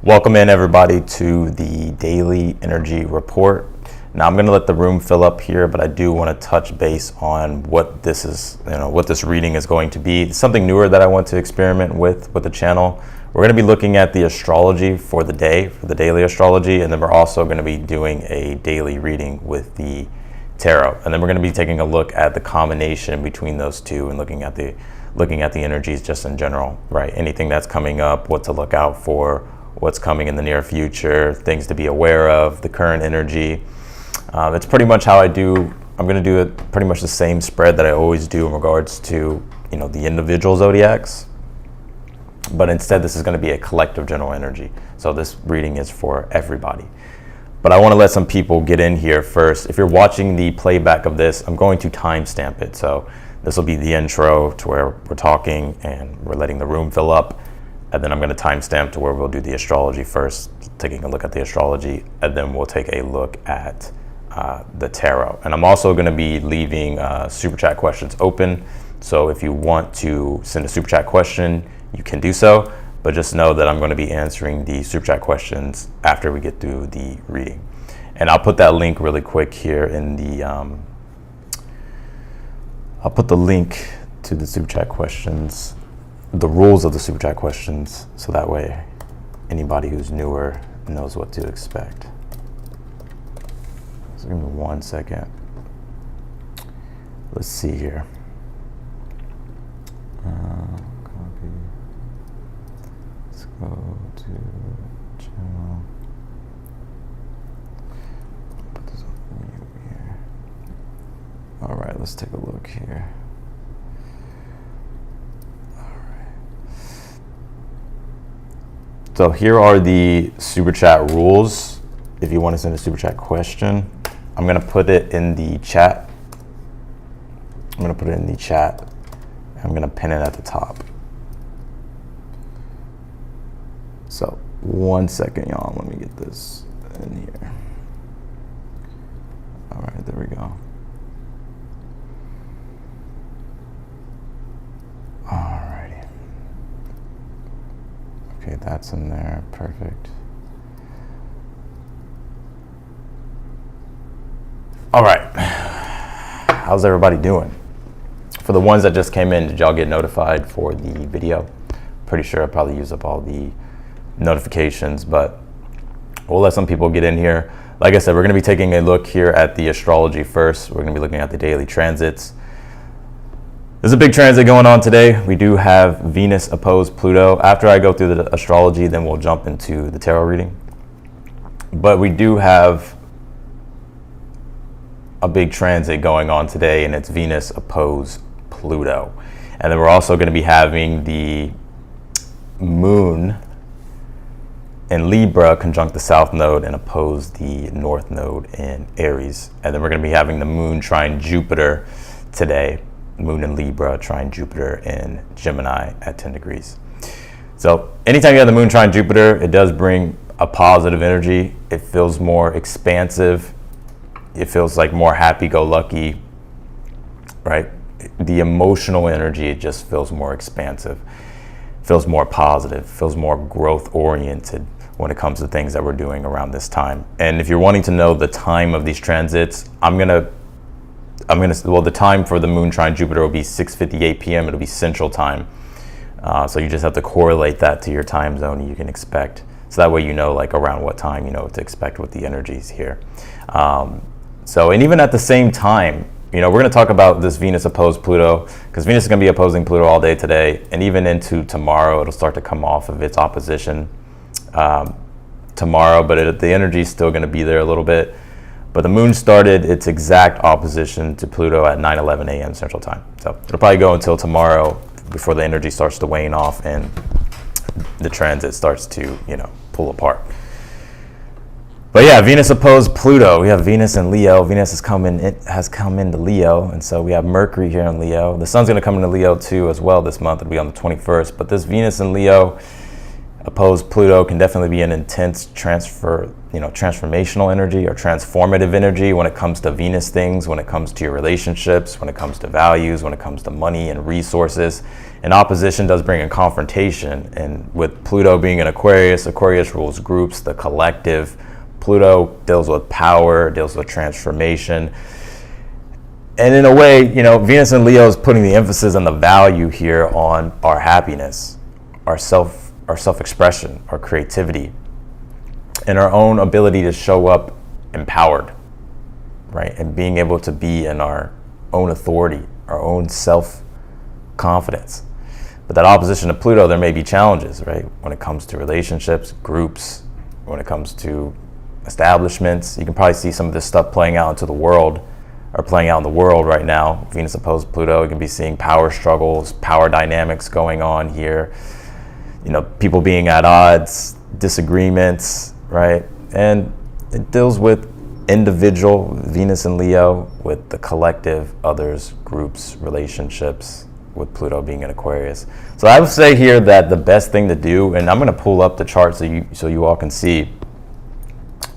Welcome in everybody to the daily energy report. Now I'm going to let the room fill up here, but I do want to touch base on what this is, what this reading is going to be. It's something newer that I want to experiment with the channel. We're going to be looking at the astrology for the day, for the daily astrology, and then we're also going to be doing a daily reading with the tarot. And then we're going to be taking a look at the combination between those two and looking at the energies just in general, right? Anything that's coming up, what to look out for, what's coming in the near future, things to be aware of, the current energy. That's pretty much how I do. I'm going to do it pretty much the same spread that I always do in regards to, the individual zodiacs. But instead, this is going to be a collective general energy. So this reading is for everybody. But I want to let some people get in here first. If you're watching the playback of this, I'm going to timestamp it. So this will be the intro to where we're talking and we're letting the room fill up. And then I'm going to timestamp to where we'll do the astrology first, taking a look at the astrology, and then we'll take a look at the tarot. And I'm also going to be leaving super chat questions open. So if you want to send a super chat question, you can do so. But just know that I'm going to be answering the super chat questions after we get through the reading. And I'll put that link really quick here in the. I'll put the link to the super chat questions, the rules of the super chat questions, so that way anybody who's newer knows what to expect. So give me 1 second. Let's see here. Copy. Let's go to channel. Put this on mute here. All right, let's take a look here. So here are the super chat rules. If you want to send a super chat question, I'm going to put it in the chat. I'm going to pin it at the top. So 1 second, y'all. Let me get this in here. All right, there we go. Alrighty. Okay, that's in there. Perfect. All right. How's everybody doing? For the ones that just came in, did y'all get notified for the video? Pretty sure I probably used up all the notifications, but we'll let some people get in here. Like I said, we're going to be taking a look here at the astrology first. We're going to be looking at the daily transits. There's a big transit going on today. We do have Venus opposed Pluto. After I go through the astrology, then we'll jump into the tarot reading. But we do have a big transit going on today, and it's Venus opposed Pluto. And then we're also going to be having the moon in Libra conjunct the south node and oppose the north node in Aries. And then we're going to be having the moon trine Jupiter today. Moon in Libra trine Jupiter in Gemini at 10 degrees. So anytime you have the moon trine Jupiter, it does bring a positive energy. It feels more expansive. It feels like more happy-go-lucky, right? The emotional energy, it just feels more expansive, feels more positive, feels more growth-oriented when it comes to things that we're doing around this time. And if you're wanting to know the time of these transits, the time for the moon trine Jupiter will be 6:58 p.m. It'll be Central Time. So you just have to correlate that to your time zone you can expect. So that way like around what time you know what to expect with the energies here. And even at the same time, we're going to talk about this Venus opposed Pluto, because Venus is going to be opposing Pluto all day today, and even into tomorrow, it'll start to come off of its opposition tomorrow, but the energy is still going to be there a little bit. But the moon started its exact opposition to Pluto at 9:11 a.m. Central Time. So it'll probably go until tomorrow before the energy starts to wane off and the transit starts to, pull apart. But yeah, Venus opposed Pluto. We have Venus in Leo. Venus has come into Leo, and so we have Mercury here in Leo. The sun's going to come into Leo too as well this month. It'll be on the 21st. But this Venus in Leo opposed Pluto can definitely be an intense transformational energy or transformative energy when it comes to Venus things, when it comes to your relationships, when it comes to values, when it comes to money and resources. And opposition does bring a confrontation. And with Pluto being in Aquarius, Aquarius rules groups, the collective. Pluto deals with power, deals with transformation. And in a way, Venus and Leo is putting the emphasis on the value here on our happiness, our self-expression, our creativity, and our own ability to show up empowered, right? And being able to be in our own authority, our own self-confidence. But that opposition to Pluto, there may be challenges, right? When it comes to relationships, groups, when it comes to establishments. You can probably see some of this stuff playing out in the world right now. Venus opposed Pluto, you can be seeing power struggles, power dynamics going on here. People being at odds, disagreements, right? And it deals with individual Venus and Leo, with the collective, others, groups, relationships, with Pluto being in Aquarius. So I would say here that the best thing to do, and I'm going to pull up the chart so you all can see.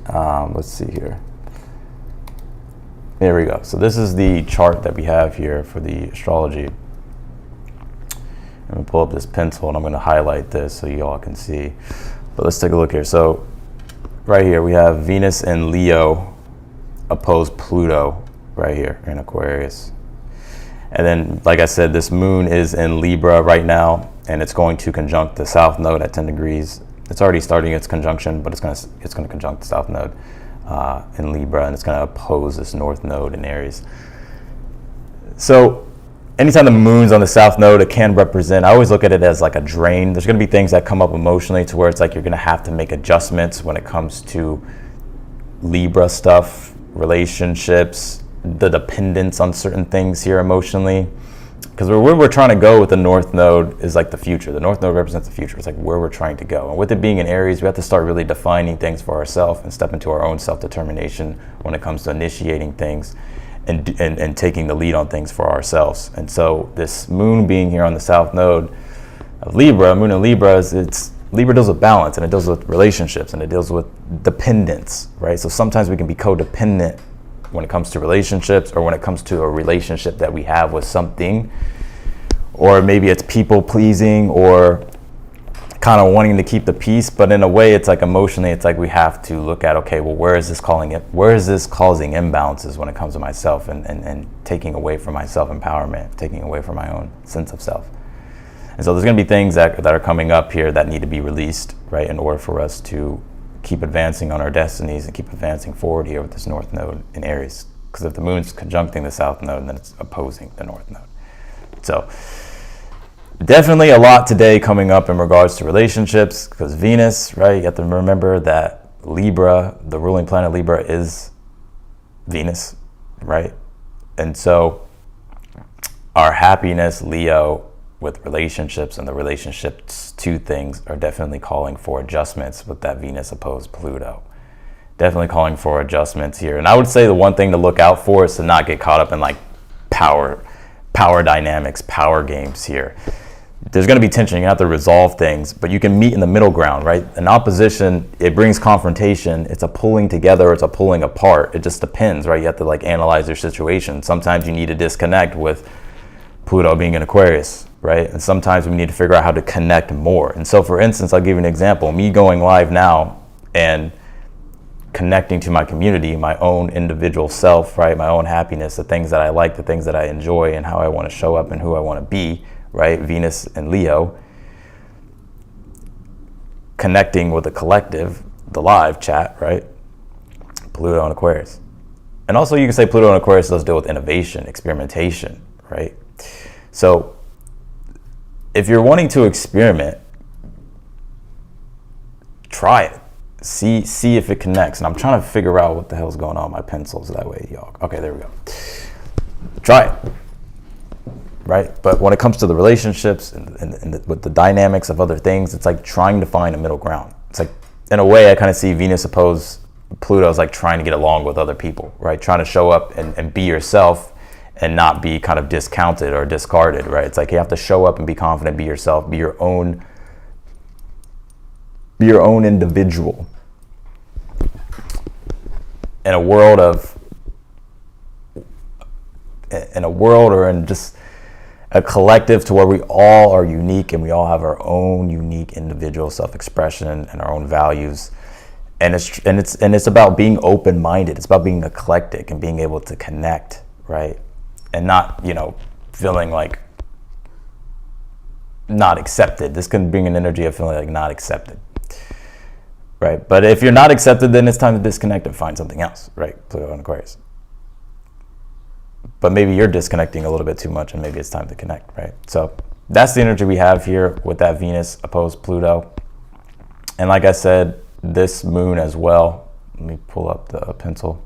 Let's see here. There we go. So this is the chart that we have here for the astrology. I'm going to pull up this pencil and I'm going to highlight this so you all can see. But let's take a look here. So right here we have Venus and Leo opposed Pluto right here in Aquarius. And then, like I said, this moon is in Libra right now, and it's going to conjunct the south node at 10 degrees. It's already starting its conjunction, but it's going to conjunct the south node in Libra, and it's going to oppose this north node in Aries. So anytime the moon's on the south node, it can represent, I always look at it as like a drain. There's going to be things that come up emotionally to where it's like you're going to have to make adjustments when it comes to Libra stuff, relationships, the dependence on certain things here emotionally. Because where we're trying to go with the north node is like the future. The north node represents the future. It's like where we're trying to go. And with it being in Aries, we have to start really defining things for ourselves and step into our own self-determination when it comes to initiating things and taking the lead on things for ourselves. And so this moon being here on the south node of Libra, moon in Libra, Libra deals with balance, and it deals with relationships, and it deals with dependence, right? So sometimes we can be codependent when it comes to relationships, or when it comes to a relationship that we have with something, or maybe it's people pleasing or kind of wanting to keep the peace. But in a way, it's like emotionally, it's like we have to look at, okay, well, where is this causing imbalances when it comes to myself and taking away from my self-empowerment, taking away from my own sense of self. And so there's going to be things that are coming up here that need to be released, right, in order for us to keep advancing on our destinies and keep advancing forward here with this north node in Aries. Because if the moon's conjuncting the south node, then it's opposing the north node. So definitely a lot today coming up in regards to relationships, because Venus, right, you have to remember that Libra, the ruling planet Libra, is Venus, right? And so our happiness, Leo, with relationships and the relationships to things are definitely calling for adjustments with that Venus opposed Pluto. Definitely calling for adjustments here. And I would say the one thing to look out for is to not get caught up in like power dynamics, power games here. There's going to be tension. You have to resolve things, but you can meet in the middle ground, right? An opposition, it brings confrontation. It's a pulling together, it's a pulling apart. It just depends, right? You have to like analyze your situation. Sometimes you need to disconnect with Pluto being in Aquarius, right? And sometimes we need to figure out how to connect more. And so, for instance, I'll give you an example. Me going live now and connecting to my community, my own individual self, right? My own happiness, the things that I like, the things that I enjoy, and how I want to show up and who I want to be, right? Venus and Leo. Connecting with the collective, the live chat, right? Pluto and Aquarius. And also you can say Pluto and Aquarius does deal with innovation, experimentation, right? So if you're wanting to experiment, try it. See if it connects. And I'm trying to figure out what the hell's going on with my pencils that way, y'all. Okay, there we go. Try it. Right? But when it comes to the relationships and with the dynamics of other things, it's like trying to find a middle ground. It's like, in a way, I kind of see Venus opposed Pluto as like trying to get along with other people, right? Trying to show up and be yourself and not be kind of discounted or discarded, right? It's like you have to show up and be confident, be yourself, be your own Be your own individual. In a world or in just a collective to where we all are unique and we all have our own unique individual self-expression and our own values. And it's about being open-minded. It's about being eclectic and being able to connect, right? And not, feeling like not accepted. This can bring an energy of feeling like not accepted, right? But if you're not accepted, then it's time to disconnect and find something else, right? Pluto and Aquarius. But maybe you're disconnecting a little bit too much and maybe it's time to connect, right? So that's the energy we have here with that Venus opposed Pluto. And like I said, this moon as well, let me pull up the pencil.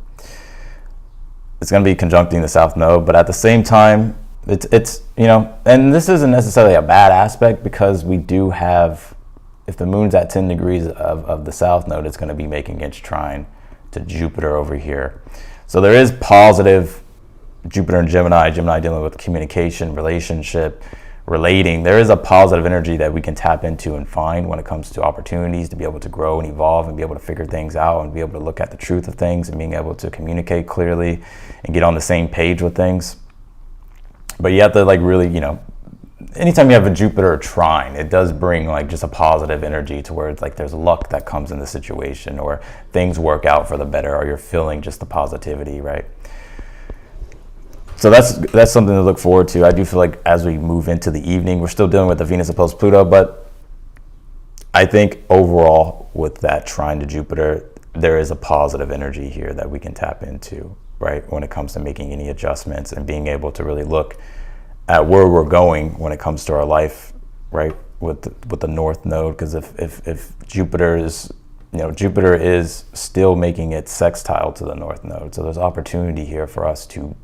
It's going to be conjuncting the South Node, but at the same time, it's and this isn't necessarily a bad aspect because we do have, if the moon's at 10 degrees of the South Node, it's going to be making its trine to Jupiter over here. So there is positive Jupiter and Gemini dealing with communication, relationship, relating. There is a positive energy that we can tap into and find when it comes to opportunities to be able to grow and evolve and be able to figure things out and be able to look at the truth of things and being able to communicate clearly and get on the same page with things. But you have to really, anytime you have a Jupiter trine, it does bring just a positive energy to where it's there's luck that comes in the situation or things work out for the better or you're feeling just the positivity, right? So that's something to look forward to. I do feel like as we move into the evening, we're still dealing with the Venus opposed Pluto, but I think overall with that trine to Jupiter, there is a positive energy here that we can tap into, right? When it comes to making any adjustments and being able to really look at where we're going when it comes to our life, right? With the North Node, because if Jupiter is, Jupiter is still making its sextile to the North Node. So there's opportunity here for us to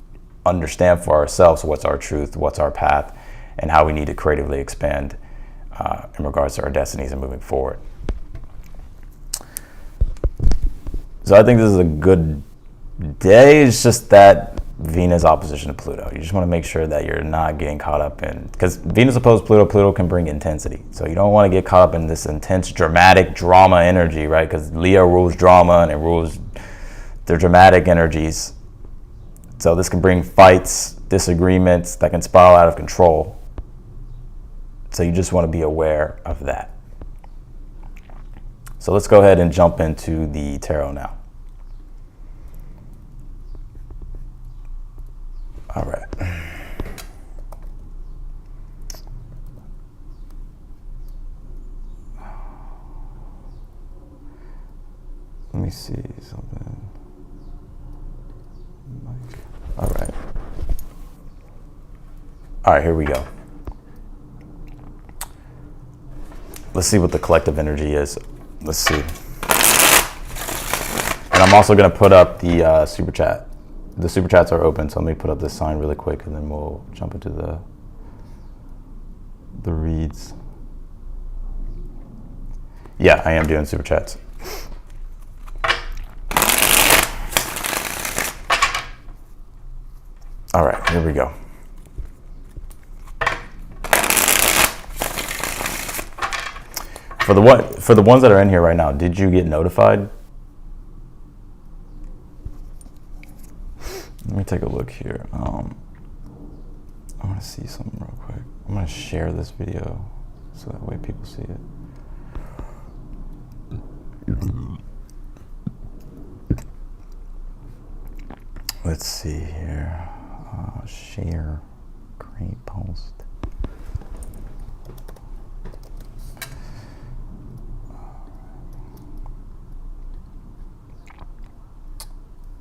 understand for ourselves what's our truth, what's our path, and how we need to creatively expand in regards to our destinies and moving forward. So I think this is a good day. It's just that Venus opposition to Pluto. You just want to make sure that you're not getting caught up in, because Venus opposed Pluto, Pluto can bring intensity. So you don't want to get caught up in this intense, dramatic drama energy, right? Because Leo rules drama and it rules the dramatic energies. So this can bring fights, disagreements that can spiral out of control. So you just want to be aware of that. So let's go ahead and jump into the tarot now. All right. Let me see something. All right. All right, here we go. Let's see what the collective energy is. Let's see. And I'm also going to put up the super chat. The super chats are open, so let me put up this sign really quick and then we'll jump into the reads. Yeah, I am doing super chats. All right, here we go. For the ones that are in here right now, did you get notified? Let me take a look here. I want to see something real quick. I'm going to share this video so that way people see it. Let's see here. Share, create post.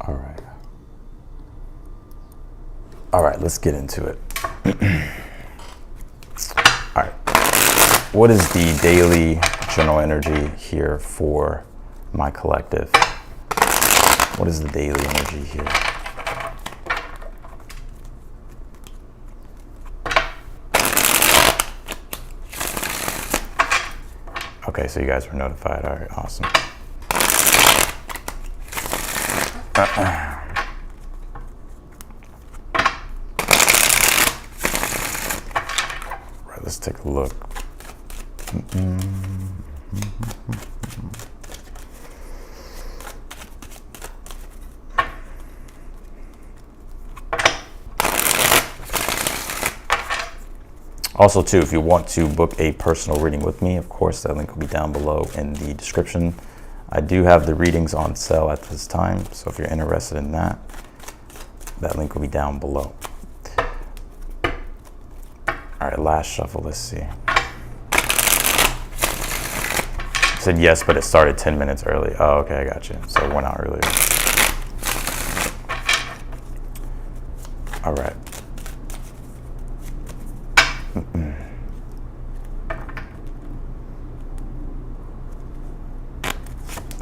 All right. All right, let's get into it. All right. What is the daily general energy here for my collective? What is the daily energy here? Okay, so you guys were notified. All right, awesome. Right, let's take a look. Also too, if you want to book a personal reading with me, of course, that link will be down below in the description. I do have the readings on sale at this time, so if you're interested in that, that link will be down below. All right, last shuffle, let's see. It said yes, but it started 10 minutes early. Oh, okay, I got you. So it went out earlier. All right.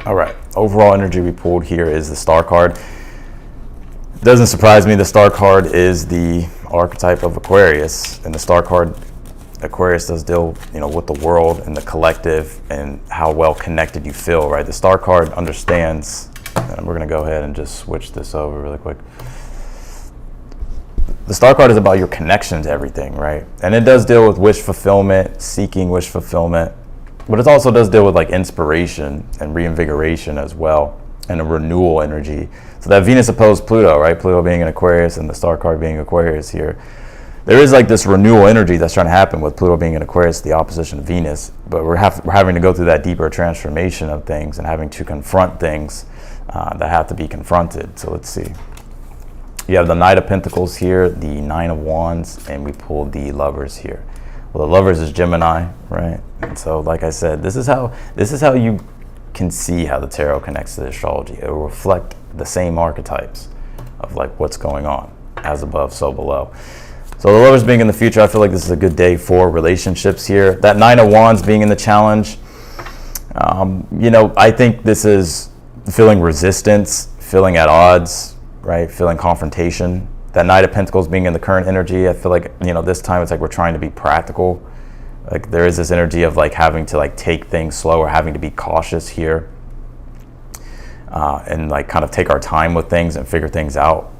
All right, overall energy we pulled here is the Star card. Doesn't surprise me, the Star card is the archetype of Aquarius, and the Star card, Aquarius does deal, with the world and the collective and how well connected you feel, right? The Star card understands, and we're gonna go ahead and just switch this over really quick. The Star card is about your connection to everything, right? And it does deal with wish fulfillment, seeking wish fulfillment, but it also does deal with like inspiration and reinvigoration as well, and a renewal energy. So that Venus opposed Pluto, right? Pluto being in Aquarius and the Star card being Aquarius here. There is like this renewal energy that's trying to happen with Pluto being in Aquarius, the opposition of Venus, but we're having to go through that deeper transformation of things and having to confront things that have to be confronted. So let's see. You have the Knight of Pentacles here, the Nine of Wands, and we pulled the Lovers here. Well, the Lovers is Gemini, right? And so, like I said, this is how you can see how the tarot connects to the astrology. It will reflect the same archetypes of like what's going on, as above, so below. So the Lovers being in the future, I feel like this is a good day for relationships here. That Nine of Wands being in the challenge, I think this is feeling resistance, feeling at odds, right? Feeling confrontation. That Knight of Pentacles being in the current energy, I feel like, this time it's like we're trying to be practical. Like there is this energy of like having to like take things slow or having to be cautious here. And like kind of take our time with things and figure things out.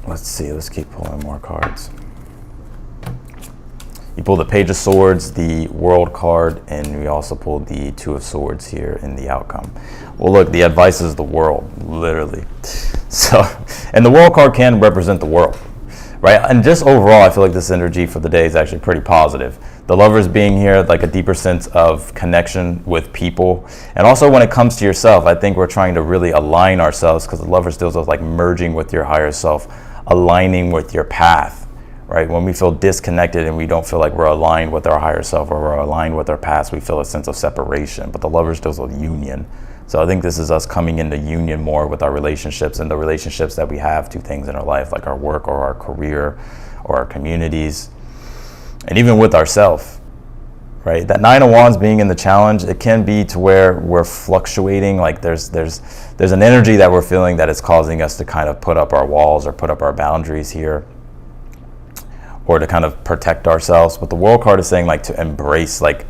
Let's see, let's keep pulling more cards. You pull the Page of Swords, the World card, and we also pulled the Two of Swords here in the outcome. Well, look, the advice is the world, literally. So, and the World card can represent the world, right? And just overall, I feel like this energy for the day is actually pretty positive. The Lovers being here, like a deeper sense of connection with people. And also when it comes to yourself, I think we're trying to really align ourselves, because the Lovers deals with like merging with your higher self, aligning with your path. Right? When we feel disconnected and we don't feel like we're aligned with our higher self or we're aligned with our past, we feel a sense of separation. But the Lovers deals with union. So I think this is us coming into union more with our relationships and the relationships that we have to things in our life, like our work or our career or our communities, and even with ourselves. Right? That Nine of Wands being in the challenge, it can be to where we're fluctuating. Like there's an energy that we're feeling that is causing us to kind of put up our walls or put up our boundaries here, or to kind of protect ourselves. But the World card is saying like to embrace, like,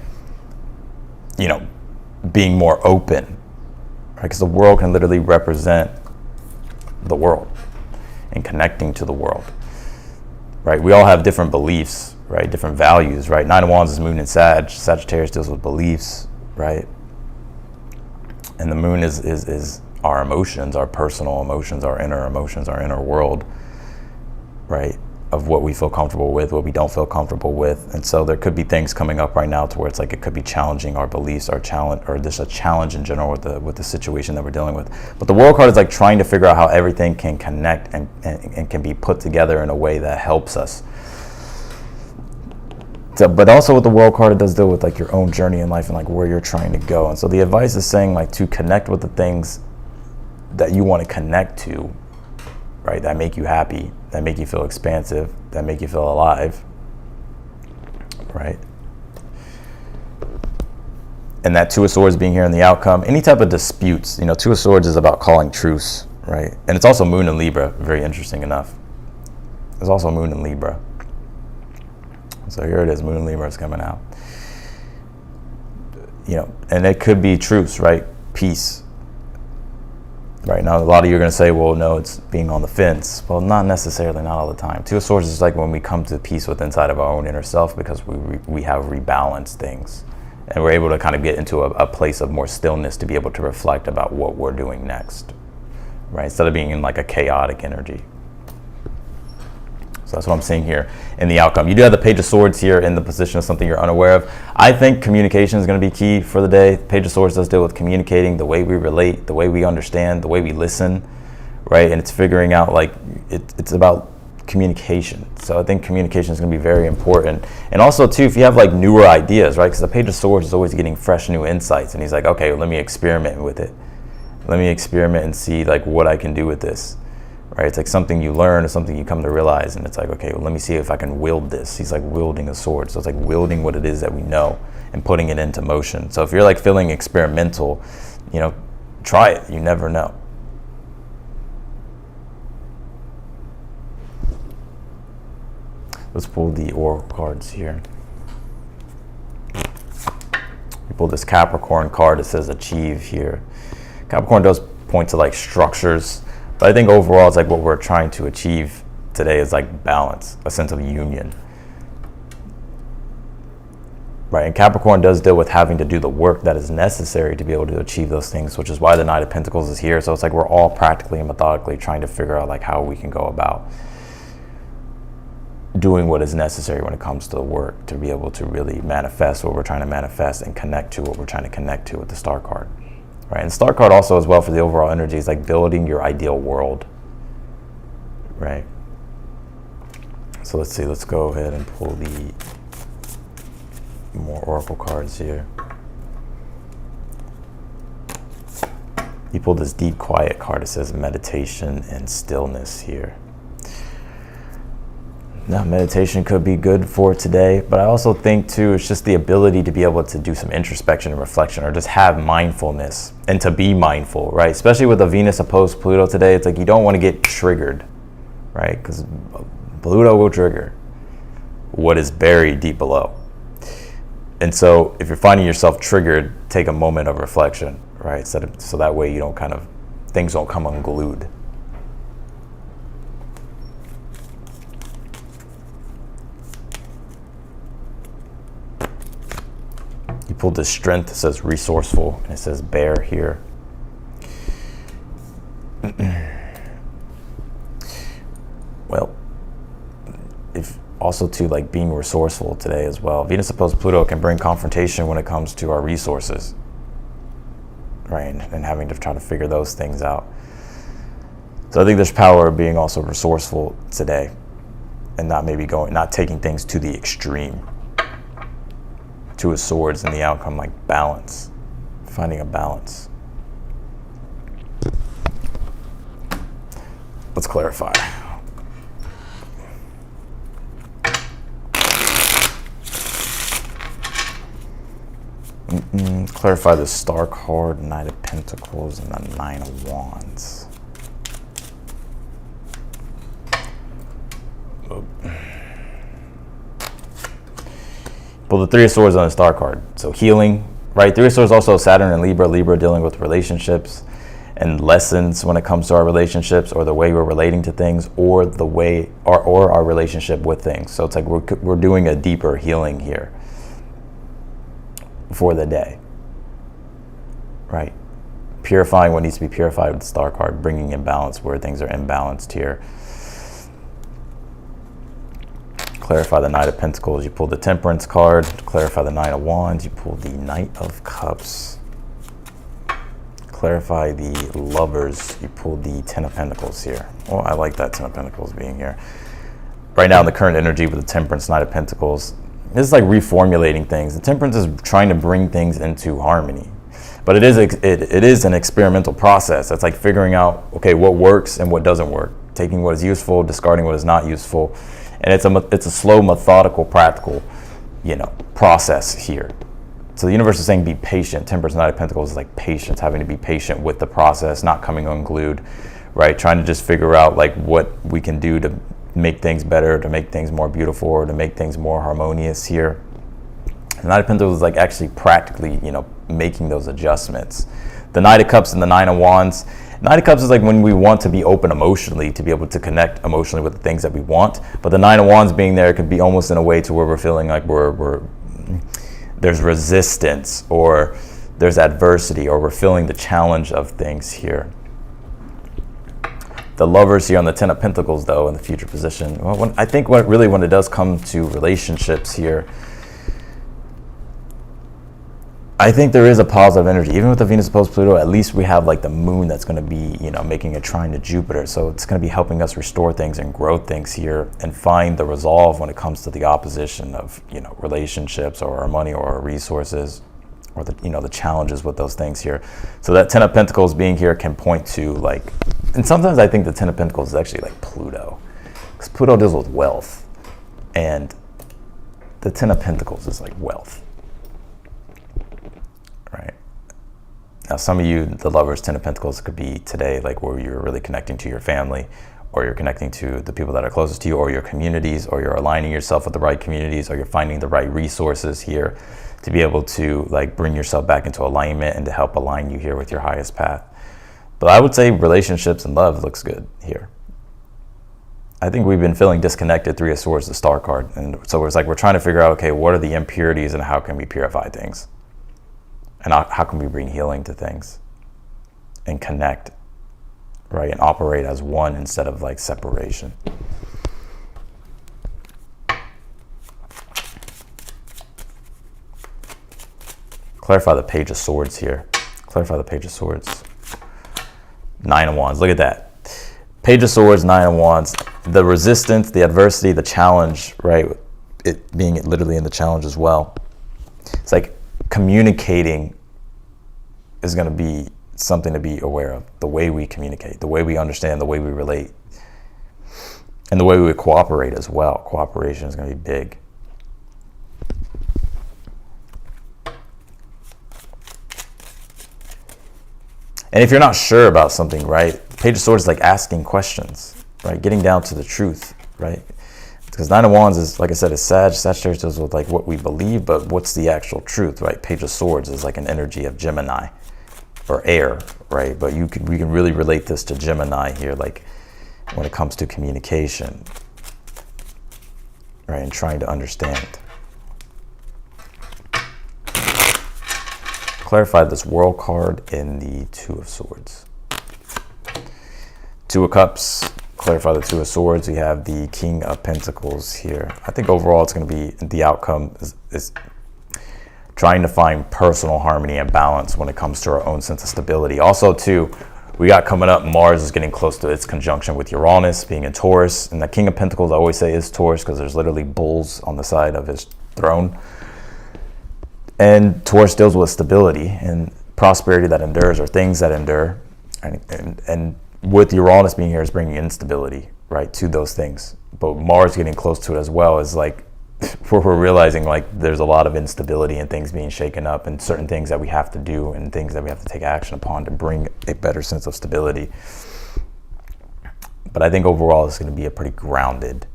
being more open, right? Because the World can literally represent the world and connecting to the world, right? We all have different beliefs, right? Different values, right? Nine of Wands is Moon in Sag. Sagittarius deals with beliefs, right? And the Moon is our emotions, our personal emotions, our inner world, right? Of what we feel comfortable with, what we don't feel comfortable with. And so there could be things coming up right now to where it's like it could be challenging our beliefs, our challenge, or just a challenge in general with the situation that we're dealing with. But the World card is like trying to figure out how everything can connect and can be put together in a way that helps us. So, but also with the World card, it does deal with like your own journey in life and like where you're trying to go. And so the advice is saying like to connect with the things that you want to connect to, right? That make you happy, that make you feel expansive, that make you feel alive, right? And that Two of Swords being here in the outcome, any type of disputes, Two of Swords is about calling truce, right? And it's also Moon in Libra, very interesting enough. There's also Moon in Libra. So here it is, Moon in Libra is coming out. And it could be truce, right? Peace. Right now, a lot of you are going to say, well, no, it's being on the fence. Well, not necessarily, not all the time. Two of Swords is like when we come to peace with inside of our own inner self, because we have rebalanced things. And we're able to kind of get into a place of more stillness to be able to reflect about what we're doing next. Right? Instead of being in like a chaotic energy. So that's what I'm seeing here in the outcome. You do have the Page of Swords here in the position of something you're unaware of. I think communication is going to be key for the day. Page of Swords does deal with communicating, the way we relate, the way we understand, the way we listen, right? And it's figuring out, like, it's about communication. So I think communication is going to be very important. And also too, if you have like newer ideas, right? Because the Page of Swords is always getting fresh new insights. And he's like, okay, well, let me experiment with it. Let me experiment and see like what I can do with this. Right? It's like something you learn or something you come to realize, and it's like, okay, well, let me see if I can wield this. He's like wielding a sword. So it's like wielding what it is that we know and putting it into motion. So if you're like feeling experimental, you know, try it. You never know. Let's pull the oracle cards here. We pulled this Capricorn card. It says achieve here. Capricorn does point to like structures, but I think overall it's like what we're trying to achieve today is like balance, a sense of union. Right, and Capricorn does deal with having to do the work that is necessary to be able to achieve those things, which is why the Knight of Pentacles is here. So it's like we're all practically and methodically trying to figure out like how we can go about doing what is necessary when it comes to the work to be able to really manifest what we're trying to manifest and connect to what we're trying to connect to with the Star card. Right, and Star card also as well for the overall energy is like building your ideal world. Right. So let's see, let's go ahead and pull the more oracle cards here. You pulled this deep quiet card. It says meditation and stillness here. Now, meditation could be good for today, but I also think too, it's just the ability to be able to do some introspection and reflection, or just have mindfulness and to be mindful, right? Especially with the Venus opposed Pluto today, it's like you don't want to get triggered, right? Because Pluto will trigger what is buried deep below. And so if you're finding yourself triggered, take a moment of reflection, right? So that way you don't things don't come unglued. You pulled this strength. It says resourceful, and it says bear here. Well, if also to like being resourceful today as well. Venus opposed Pluto can bring confrontation when it comes to our resources, right? And having to try to figure those things out. So I think there's power of being also resourceful today, and not taking things to the extreme. Two of Swords and the outcome, like balance, finding a balance. Let's clarify. Clarify the Star card, Knight of Pentacles, and the Nine of Wands. Pull the Three of Swords on the Star card. So healing, right? Three of Swords also Saturn and Libra. Libra dealing with relationships and lessons when it comes to our relationships, or the way we're relating to things, or the way or our relationship with things. So it's like we're doing a deeper healing here for the day, right? Purifying what needs to be purified with the Star card, bringing in balance where things are imbalanced here. Clarify the Knight of Pentacles. You pulled the Temperance card. To clarify the Nine of Wands, you pulled the Knight of Cups. Clarify the Lovers. You pulled the Ten of Pentacles here. Well, I like that Ten of Pentacles being here. Right now in the current energy with the Temperance, Knight of Pentacles, this is like reformulating things. The Temperance is trying to bring things into harmony. But it is an experimental process. It's like figuring out, okay, what works and what doesn't work. Taking what is useful, discarding what is not useful. And it's a slow, methodical, practical, process here. So the universe is saying be patient. Temperance, Knight of Pentacles is like patience, having to be patient with the process, not coming unglued, right? Trying to just figure out like what we can do to make things better, to make things more beautiful, or to make things more harmonious here. The Knight of Pentacles is like actually practically, making those adjustments. The Knight of Cups and the Nine of Wands. Knight of Cups is like when we want to be open emotionally, to be able to connect emotionally with the things that we want. But the Nine of Wands being there could be almost in a way to where we're feeling like there's resistance, or there's adversity, or we're feeling the challenge of things here. The Lovers here on the Ten of Pentacles, though, in the future position. Well, I think when it does come to relationships here, I think there is a positive energy. Even with the Venus opposed Pluto, at least we have like the moon that's going to be, making a trine to Jupiter. So it's going to be helping us restore things and grow things here and find the resolve when it comes to the opposition of, relationships or our money or our resources or the challenges with those things here. So that Ten of Pentacles being here can point to and sometimes I think the Ten of Pentacles is actually like Pluto, because Pluto deals with wealth and the Ten of Pentacles is like wealth. Right. Now, some of you, the Lovers, Ten of Pentacles, could be today, like where you're really connecting to your family, or you're connecting to the people that are closest to you, or your communities, or you're aligning yourself with the right communities, or you're finding the right resources here to be able to bring yourself back into alignment and to help align you here with your highest path. But I would say relationships and love looks good here. I think we've been feeling disconnected. Three of Swords, the Star card. And so it's we're trying to figure out, okay, what are the impurities and how can we purify things? And how can we bring healing to things and connect, right? And operate as one instead of separation. Clarify the Page of Swords here. Clarify the Page of Swords. Nine of Wands, look at that. Page of Swords, Nine of Wands. The resistance, the adversity, the challenge, right? It being literally in the challenge as well. It's communicating is going to be something to be aware of. The way we communicate, the way we understand, the way we relate, and the way we cooperate as well. Cooperation is going to be big. And if you're not sure about something, right, Page of Swords is asking questions, right? Getting down to the truth, right? Because Nine of Wands is, like I said, is Sagittarius deals with what we believe, but what's the actual truth, right? Page of Swords is an energy of Gemini or air, right? But we can really relate this to Gemini here, when it comes to communication, right? And trying to understand. Clarify this World card in the Two of Swords. Two of Cups. Clarify the Two of Swords. We have the King of Pentacles here. I think overall it's going to be the outcome is trying to find personal harmony and balance when it comes to our own sense of stability. Also, too, we got coming up, Mars is getting close to its conjunction with Uranus being in Taurus. And the King of Pentacles, I always say, is Taurus because there's literally bulls on the side of his throne. And Taurus deals with stability and prosperity that endures, or things that endure. And with Uranus being here is bringing instability, right, to those things. But Mars getting close to it as well is where we're realizing there's a lot of instability and things being shaken up and certain things that we have to do and things that we have to take action upon to bring a better sense of stability. But I think overall it's going to be a pretty grounded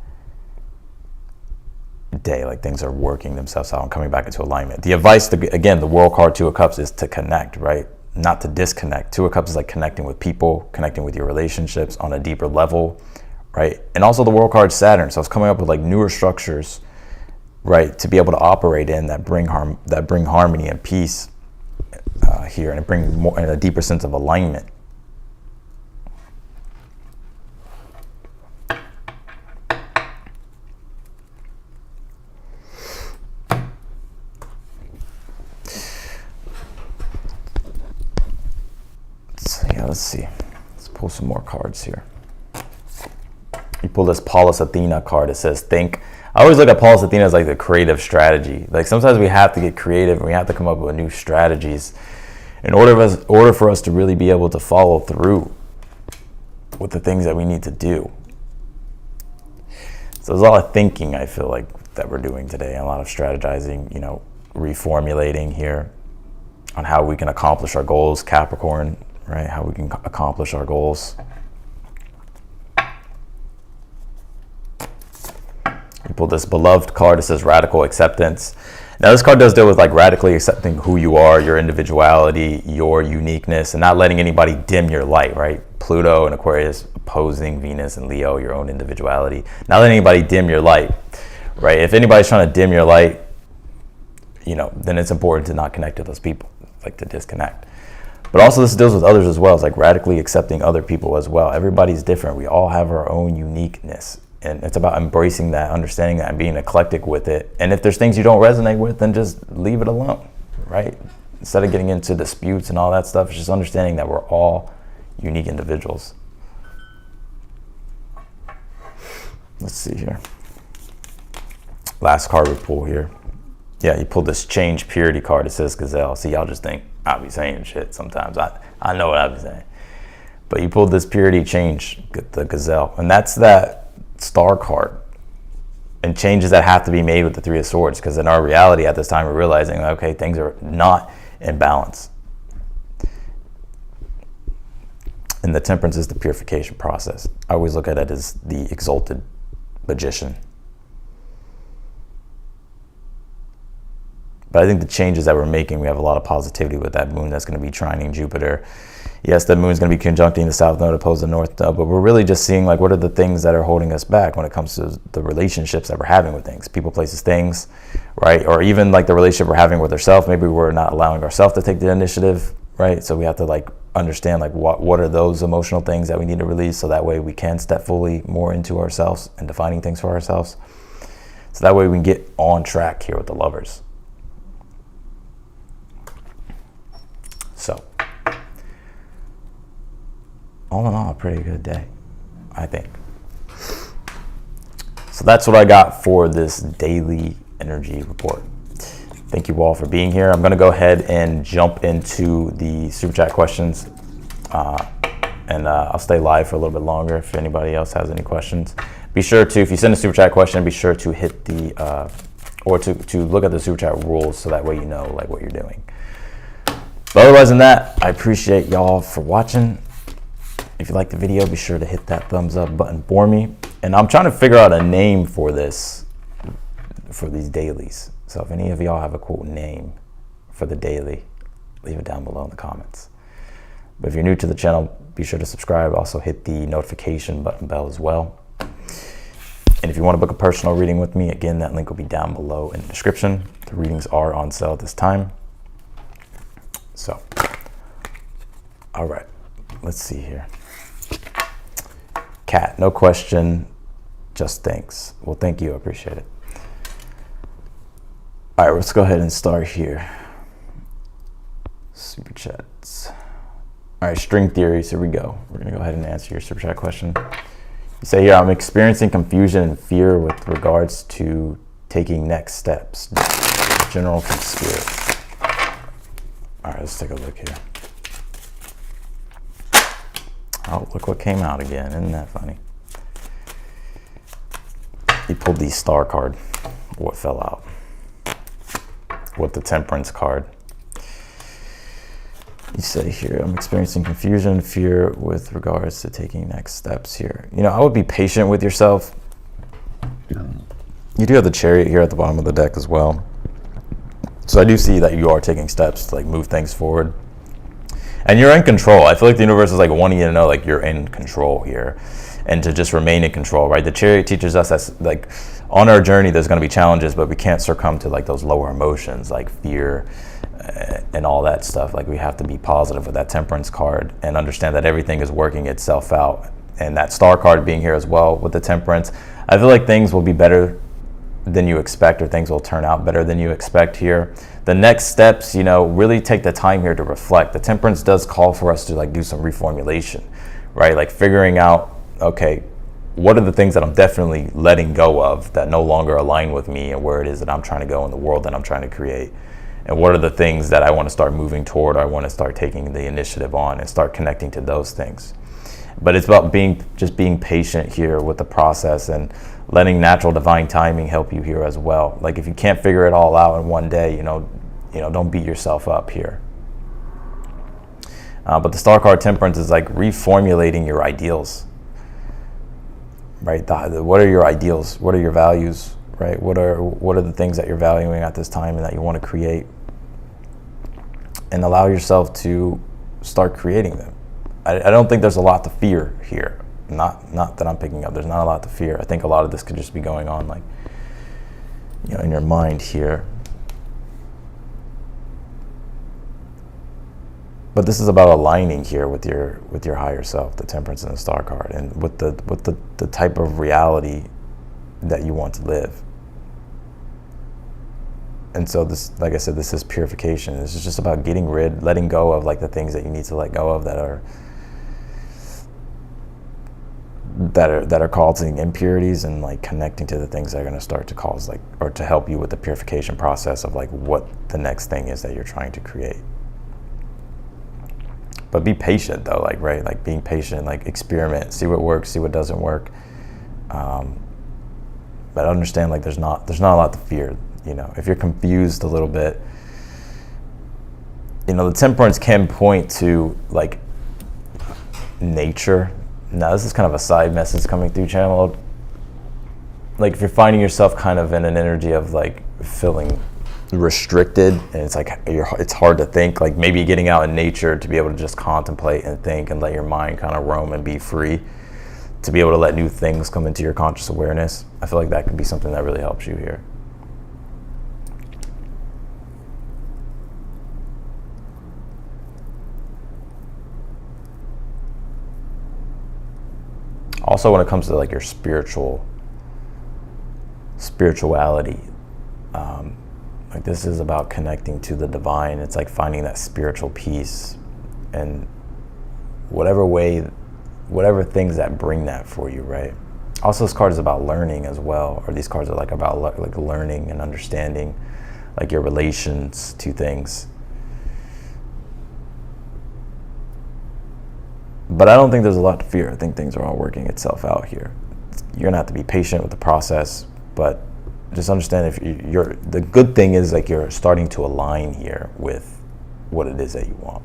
day. Things are working themselves out and coming back into alignment. The advice, again, the World card, Two of Cups, is to connect, right? Not to disconnect. Two of Cups is connecting with people, connecting with your relationships on a deeper level, right? And also the World card, Saturn. So it's coming up with newer structures, right, to be able to operate in that bring harmony and peace here, and bring more and a deeper sense of alignment. Let's see. Let's pull some more cards here. You pull this Pallas Athena card. It says think. I always look at Pallas Athena as the creative strategy. Sometimes we have to get creative and we have to come up with new strategies in order for us to really be able to follow through with the things that we need to do. So there's a lot of thinking, I feel that we're doing today, and a lot of strategizing, reformulating here on how we can accomplish our goals, Capricorn, right? How we can accomplish our goals. You pull this Beloved card. It says radical acceptance. Now this card does deal with radically accepting who you are, your individuality, your uniqueness, and not letting anybody dim your light, right? Pluto and Aquarius opposing Venus and Leo, your own individuality. Not letting anybody dim your light, right? If anybody's trying to dim your light, then it's important to not connect to those people, to disconnect. But also this deals with others as well. It's like radically accepting other people as well. Everybody's different. We all have our own uniqueness. And it's about embracing that, understanding that, and being eclectic with it. And if there's things you don't resonate with, then just leave it alone, right? Instead of getting into disputes and all that stuff, it's just understanding that we're all unique individuals. Let's see here. Last card we pull here. Yeah, you pulled this change purity card. It says gazelle. See, y'all just think I'll be saying shit sometimes. I know what I'll be saying. But you pulled this purity change, the gazelle. And that's that star card. And changes that have to be made with the Three of Swords. Because in our reality at this time, we're realizing, okay, things are not in balance. And the temperance is the purification process. I always look at it as the exalted magician. But I think the changes that we're making, we have a lot of positivity with that moon that's going to be trining Jupiter. Yes, that moon's going to be conjuncting the south node opposed to the north node, but we're really just seeing like what are the things that are holding us back when it comes to the relationships that we're having with things, people, places, things, right? Or even like the relationship we're having with ourselves. Maybe we're not allowing ourselves to take the initiative, right? So we have to like understand like what are those emotional things that we need to release, so that way we can step fully more into ourselves and defining things for ourselves. So that way we can get on track here with the Lovers. So, all in all, a pretty good day, I think. So that's what I got for this daily energy report. Thank you all for being here. I'm going to go ahead and jump into the super chat questions, and I'll stay live for a little bit longer if anybody else has any questions. Be sure to, if you send a super chat question, be sure to hit the, or to look at the super chat rules, so that way you know like what you're doing. But otherwise than that, I appreciate y'all for watching. If you like the video, be sure to hit that thumbs up button for me. And I'm trying to figure out a name for this, for these dailies. So if any of y'all have a cool name for the daily, leave it down below in the comments. But if you're new to the channel, be sure to subscribe. Also hit the notification button bell as well. And if you want to book a personal reading with me, again, that link will be down below in the description. The readings are on sale at this time. So, all right, let's see here. Kat, no question, just thanks. Well, thank you, I appreciate it. All right, let's go ahead and start here. Super chats. All right, string theories, here we go. We're gonna go ahead and answer your super chat question. You say here, I'm experiencing confusion and fear with regards to taking next steps. General from spirit. All right, let's take a look here. Oh, look what came out again. Isn't that funny? He pulled the star card. What fell out? What the temperance card? You say here, I'm experiencing confusion and fear with regards to taking next steps here. You know, I would be patient with yourself. You do have the Chariot here at the bottom of the deck as well. So I do see that you are taking steps to like move things forward. And you're in control. I feel like the universe is like wanting you to know like you're in control here, and to just remain in control, right? The Chariot teaches us that like on our journey there's going to be challenges, but we can't succumb to like those lower emotions like fear and all that stuff. Like we have to be positive with that temperance card and understand that everything is working itself out. And that star card being here as well with the temperance, I feel like things will be better than you expect, or things will turn out better than you expect here. The next steps, you know, really take the time here to reflect. The temperance does call for us to like do some reformulation, right? Like figuring out, okay, what are the things that I'm definitely letting go of that no longer align with me and where it is that I'm trying to go in the world that I'm trying to create? And what are the things that I want to start moving toward, or I want to start taking the initiative on and start connecting to those things. But it's about just being patient here with the process and letting natural divine timing help you here as well. Like if you can't figure it all out in one day, you know, don't beat yourself up here. But the star card temperance is like reformulating your ideals, right? What are your ideals? What are your values, right? What are the things that you're valuing at this time and that you want to create? And allow yourself to start creating them. I don't think there's a lot to fear here. Not that I'm picking up. There's not a lot to fear. I think a lot of this could just be going on, like, you know, in your mind here. But this is about aligning here with your higher self, the Temperance and the Star card, and with the type of reality that you want to live. And so this, like I said, this is purification. This is just about letting go of like the things that you need to let go of that are causing impurities, and like connecting to the things that are going to start to cause like, or to help you with the purification process of like what the next thing is that you're trying to create. But be patient though, like, right? Like being patient, like experiment, see what works, see what doesn't work. But understand like there's not a lot to fear. You know, if you're confused a little bit, you know, the Temperance can point to like nature. Now this is kind of a side message coming through channel. Like if you're finding yourself kind of in an energy of like feeling restricted, and it's like it's hard to think, like maybe getting out in nature to be able to just contemplate and think and let your mind kind of roam and be free, to be able to let new things come into your conscious awareness. I feel like that could be something that really helps you here. Also, when it comes to like your spirituality, like this is about connecting to the divine. It's like finding that spiritual peace, and whatever things that bring that for you, right? Also, this card is about learning as well, or these cards are like about like learning and understanding, like your relations to things. But I don't think there's a lot to fear. I think things are all working itself out here. You're gonna have to be patient with the process, but just understand if the good thing is like you're starting to align here with what it is that you want.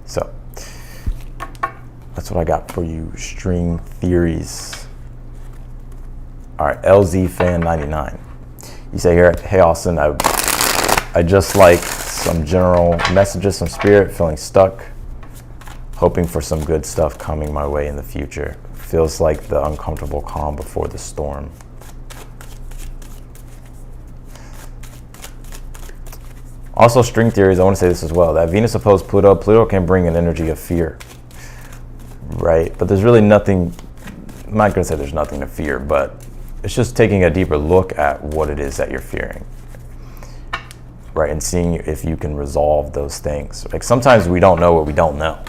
So that's what I got for you, string theories. All right, LZ Fan 99. You say here, hey Austin, I just like some general messages from spirit, feeling stuck, hoping for some good stuff coming my way in the future. Feels like the uncomfortable calm before the storm. Also, string theories, I want to say this as well, that Venus opposed Pluto can bring an energy of fear, right? But there's really nothing, I'm not going to say there's nothing to fear, but it's just taking a deeper look at what it is that you're fearing, right? And seeing if you can resolve those things. Like sometimes we don't know what we don't know.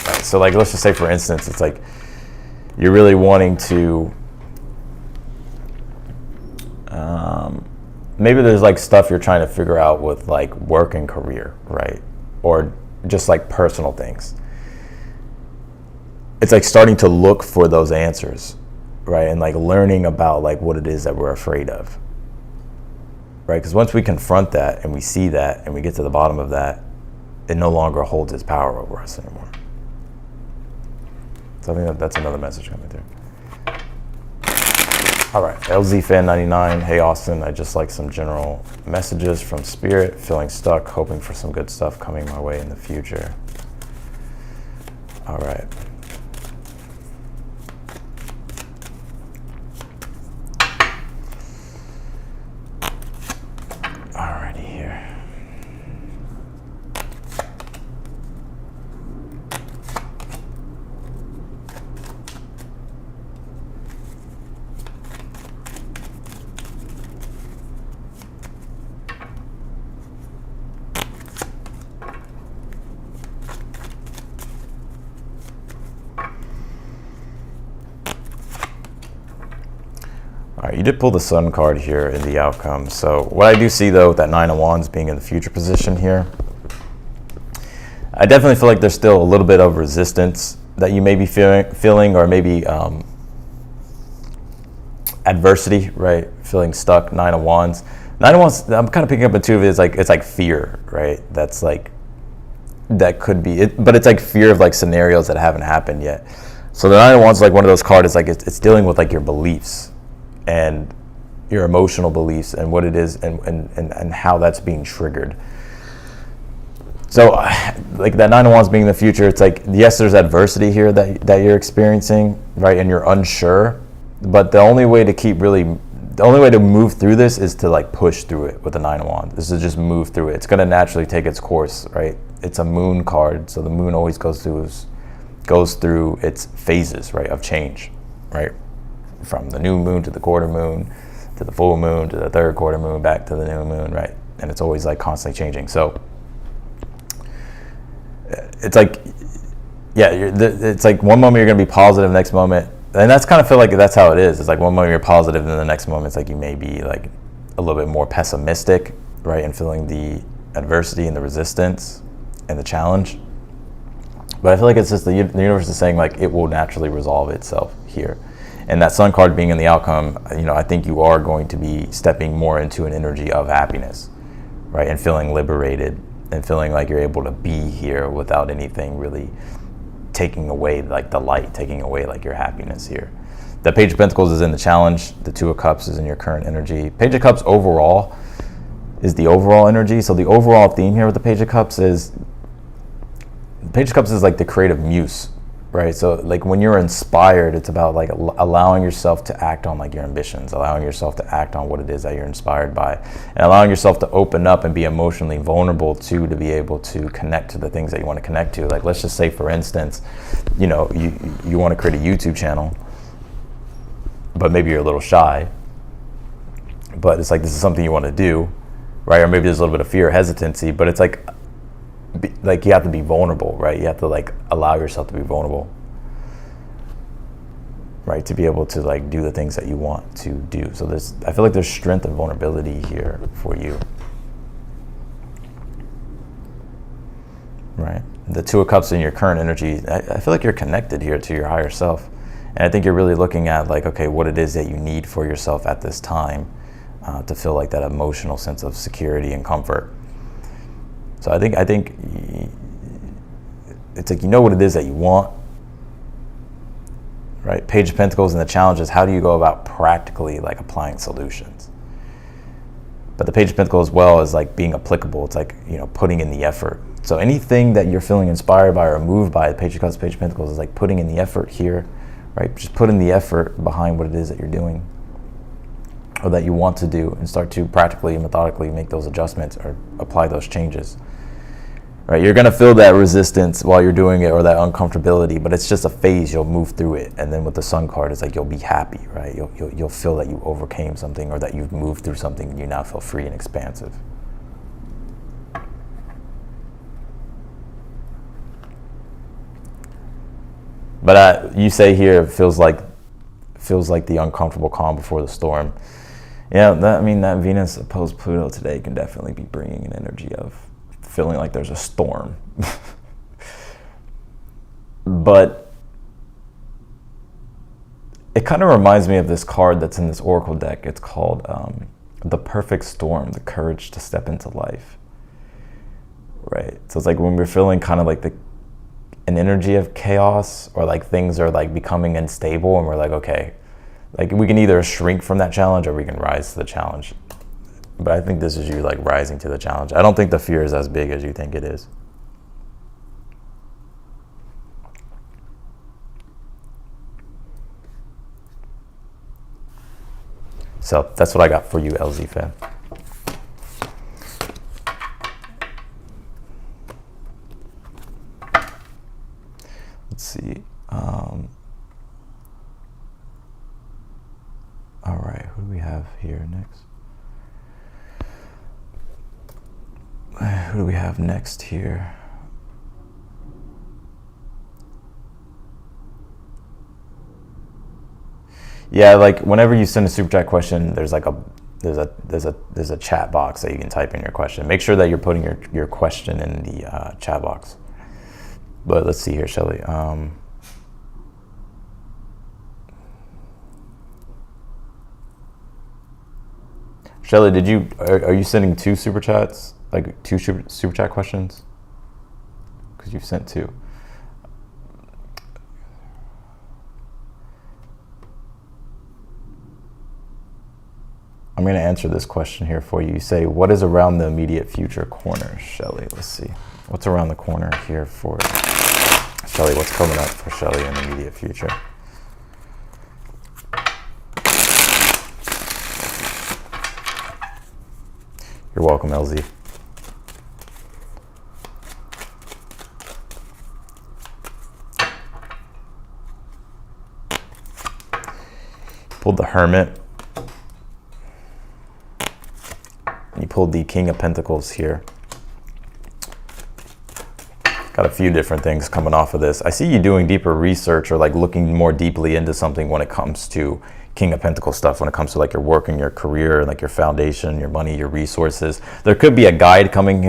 Right? So like, let's just say for instance, it's like you're really wanting to, maybe there's like stuff you're trying to figure out with like work and career, right? Or just like personal things. It's like starting to look for those answers, right? And like learning about like what it is that we're afraid of, right? Because once we confront that and we see that and we get to the bottom of that, it no longer holds its power over us anymore. So I think that's another message coming through. All right, LZ Fan 99. Hey Austin, I just like some general messages from spirit, feeling stuck, hoping for some good stuff coming my way in the future. All right. Alrighty here. All right, you did pull the Sun card here in the outcome. So what I do see though, with that Nine of Wands being in the future position here, I definitely feel like there's still a little bit of resistance that you may be feeling, or maybe adversity, right? Feeling stuck. Nine of Wands. Nine of Wands, I'm kind of picking up a two of it. It's like fear, right? That's like, that could be it, but it's like fear of like scenarios that haven't happened yet. So the Nine of Wands is like one of those cards. It's like it's dealing with like your beliefs and your emotional beliefs and what it is and how that's being triggered. So, like that Nine of Wands being the future, it's like, yes, there's adversity here that you're experiencing, right? And you're unsure, but the only way to move through this is to like push through it with the Nine of Wands. This is just move through it. It's going to naturally take its course, right? It's a moon card, so the moon always goes through its phases, right, of change, right? From the new moon to the quarter moon, to the full moon, to the third quarter moon, back to the new moon, right? And it's always like constantly changing. So it's like, yeah, it's like one moment you're going to be positive, next moment, and that's kind of feel like that's how it is. It's like one moment you're positive, and then the next moment it's like you may be like a little bit more pessimistic, right? And feeling the adversity and the resistance and the challenge. But I feel like it's just the universe is saying like it will naturally resolve itself here. And that Sun card being in the outcome, I think you are going to be stepping more into an energy of happiness, right? And feeling liberated and feeling like you're able to be here without anything really taking away like the light, taking away like your happiness here. The Page of Pentacles is in the challenge. The Two of Cups is in your current energy. Page of Cups overall is the overall energy. So the overall theme here with the Page of Cups is like the creative muse, right? So like when you're inspired, it's about like allowing yourself to act on like your ambitions, allowing yourself to act on what it is that you're inspired by, and allowing yourself to open up and be emotionally vulnerable to be able to connect to the things that you want to connect to. Like let's just say, for instance, you want to create a YouTube channel, but maybe you're a little shy, but it's like this is something you want to do, right? Or maybe there's a little bit of fear or hesitancy, but it's like you have to be vulnerable, right? You have to like allow yourself to be vulnerable, right? To be able to like do the things that you want to do. So I feel like there's strength and vulnerability here for you, right? The Two of Cups in your current energy, I feel like you're connected here to your higher self. And I think you're really looking at like, okay, what it is that you need for yourself at this time to feel like that emotional sense of security and comfort. So I think it's like what it is that you want, right? Page of Pentacles and the challenge is how do you go about practically like applying solutions. But the Page of Pentacles as well is like being applicable. It's like putting in the effort. So anything that you're feeling inspired by or moved by, the Page of Cups, Page of Pentacles is like putting in the effort here, right? Just put in the effort behind what it is that you're doing or that you want to do, and start to practically and methodically make those adjustments or apply those changes. Right, you're gonna feel that resistance while you're doing it, or that uncomfortability, but it's just a phase. You'll move through it, and then with the Sun card, it's like you'll be happy, right? You'll feel that you overcame something, or that you've moved through something, and you now feel free and expansive. But you say here, it feels like the uncomfortable calm before the storm. Yeah, that Venus opposed Pluto today can definitely be bringing an energy of feeling like there's a storm. But it kind of reminds me of this card that's in this Oracle deck. It's called The Perfect Storm, the courage to step into life. Right? So it's like when we're feeling kind of like an energy of chaos, or like things are like becoming unstable, and we're like, okay, like we can either shrink from that challenge or we can rise to the challenge. But I think this is you like rising to the challenge. I don't think the fear is as big as you think it is. So that's what I got for you, LZ fan. Let's see. All right, who do we have here next? Who do we have next here? Yeah, like whenever you send a super chat question, there's like a chat box that you can type in your question. Make sure that you're putting your question in the chat box. But let's see here, Shelly. Shelly, are you sending two super chats? Like two super chat questions? Because you've sent two. I'm going to answer this question here for you. You say, what is around the immediate future corner, Shelly? Let's see. What's around the corner here for Shelly? What's coming up for Shelly in the immediate future? You're welcome, LZ. Pulled the Hermit. You pulled the King of Pentacles here. Got a few different things coming off of this. I see you doing deeper research or like looking more deeply into something when it comes to King of Pentacles stuff, when it comes to like your work and your career, like your foundation, your money, your resources. There could be a guide coming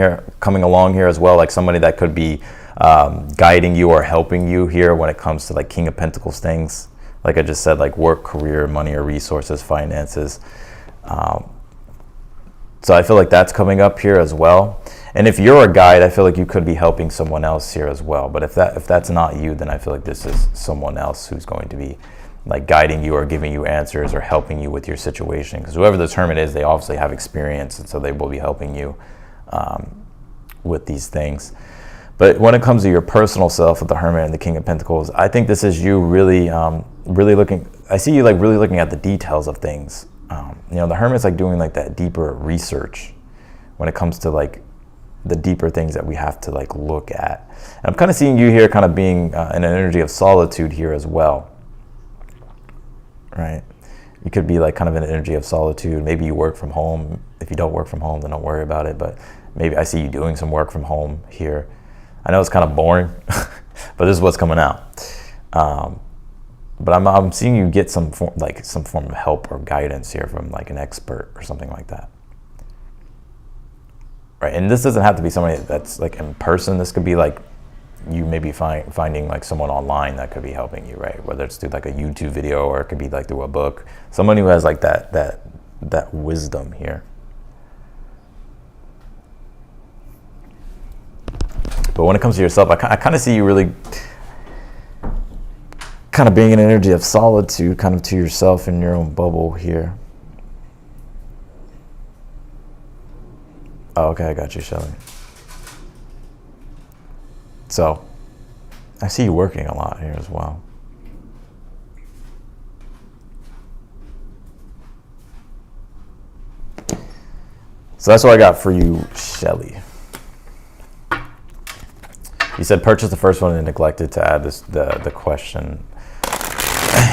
along here as well, like somebody that could be guiding you or helping you here when it comes to like King of Pentacles things. Like I just said, like work, career, money or resources, finances. So I feel like that's coming up here as well. And if you're a guide, I feel like you could be helping someone else here as well. But if that's not you, then I feel like this is someone else who's going to be like guiding you or giving you answers or helping you with your situation. Because whoever this hermit is, they obviously have experience, and so they will be helping you with these things. But when it comes to your personal self with the Hermit and the King of Pentacles, I think this is you really, really looking. I see you like really looking at the details of things. You know, the Hermit's like doing like that deeper research when it comes to like the deeper things that we have to like look at. And I'm kind of seeing you here kind of being in an energy of solitude here as well, right? You could be like kind of in an energy of solitude. Maybe you work from home. If you don't work from home, then don't worry about it. But maybe I see you doing some work from home here. I know it's kind of boring, but this is what's coming out. But I'm seeing you get some form of help or guidance here from like an expert or something like that. Right, and this doesn't have to be somebody that's like in person. This could be like you maybe finding like someone online that could be helping you, right? Whether it's through like a YouTube video or it could be like through a book. Someone who has like that wisdom here. But when it comes to yourself, I kind of see you really kind of being an energy of solitude, kind of to yourself in your own bubble here. Oh, okay, I got you, Shelly. So, I see you working a lot here as well. So that's what I got for you, Shelly. You said purchase the first one and neglected to add the question.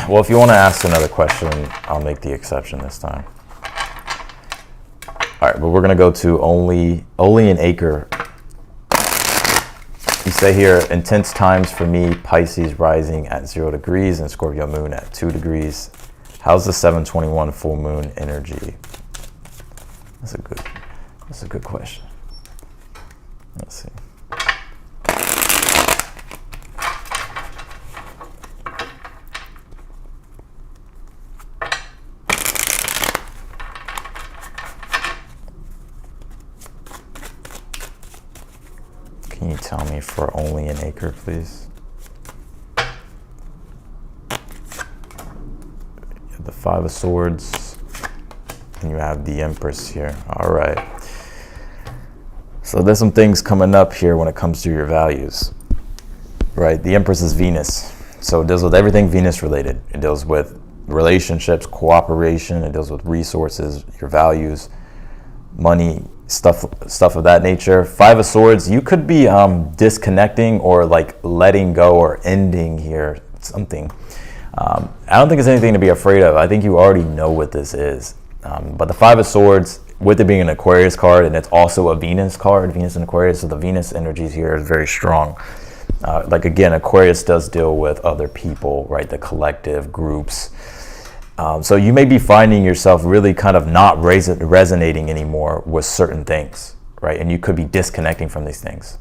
Well, if you want to ask another question, I'll make the exception this time. All right, but we're going to go to only an acre. You say here, intense times for me, Pisces rising at 0 degrees and Scorpio moon at 2 degrees. How's the 7/21 full moon energy? That's a good question. Let's see. Can you tell me for only an acre, please? The Five of Swords, and you have the Empress here. All right. So there's some things coming up here when it comes to your values, right? The Empress is Venus, so it deals with everything Venus related. It deals with relationships, cooperation. It deals with resources, your values, money, stuff of that nature. Five of Swords, you could be disconnecting or like letting go or ending here something. I don't think it's anything to be afraid of. I think you already know what this is. But the Five of Swords, with it being an Aquarius card, and it's also a Venus card, Venus and Aquarius, so the Venus energies here is very strong. Like again, Aquarius does deal with other people, right? The collective groups. So you may be finding yourself really kind of not resonating anymore with certain things, right? And you could be disconnecting from these things,